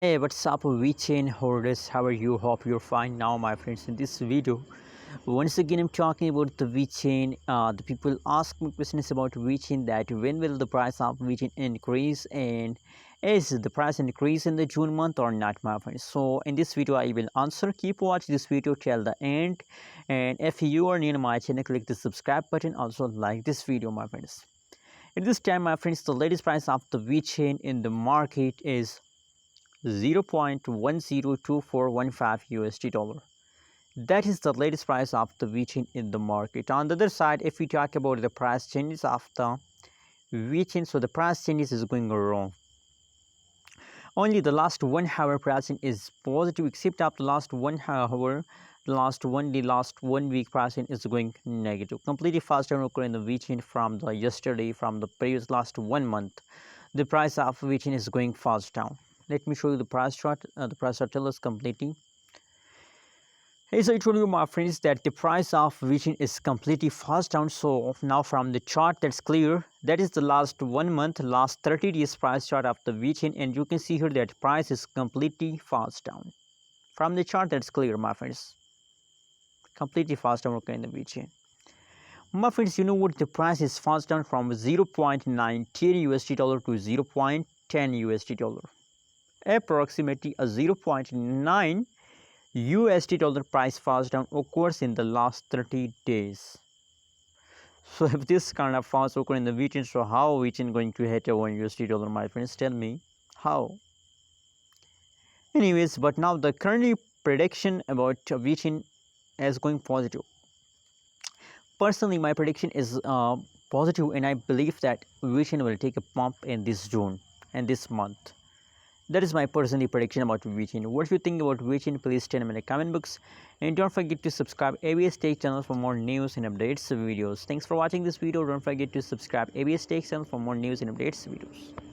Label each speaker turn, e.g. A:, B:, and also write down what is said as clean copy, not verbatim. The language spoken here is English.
A: Hey, what's up, Vechain holders? How are you? Hope you're fine now, my friends. In this video, once again, I'm talking about the Vechain. The people ask me questions about Vechain, that when will the price of Vechain increase, and is the price increase in the June month or not, my friends? So, in this video, I will answer. Keep watching this video till the end. And if you are new to my channel, click the subscribe button. Also, like this video, my friends. At this time, my friends, the latest price of the Vechain in the market is 0.102415 USD dollar. That is the latest price of the Vechain in the market. On the other side, if we talk about the price changes of the Vechain, so the price changes is going wrong. Only the last 1 hour pricing is positive, except of the last 1 hour, last 1 week pricing is going negative. Completely fast down occur in the Vechain from the yesterday, from the previous last 1 month. The price of Vechain is going fast down. Let me show you the price chart. The price chart tells us completely. As I told you, my friends, that the price of Vechain is completely fast down. So now from the chart, that's clear. That is the last 1 month, last 30 days price chart of the Vechain, and you can see here that price is completely fast down. From the chart, that's clear, my friends. Completely fast down in the Vechain. My friends, you know what? The price is fast down from 0.19 USD dollar to 0.10 USD dollar. Approximately a 0.9 USD dollar price fast down occurs in the last 30 days. So if this kind of fast occur in the Vechain, so how Vechain going to hit a 1 USD dollar, my friends? Tell me how. Anyways, but now the current prediction about Vechain is going positive. Personally, my prediction is positive, and I believe that Vechain will take a pump in this June and this month. That is my personal prediction about Vechain. What do you think about Vechain? Please tell me in the comment box. And don't forget to subscribe ABS Tech channel for more news and updates videos. Thanks for watching this video. Don't forget to subscribe ABS Tech channel for more news and updates videos.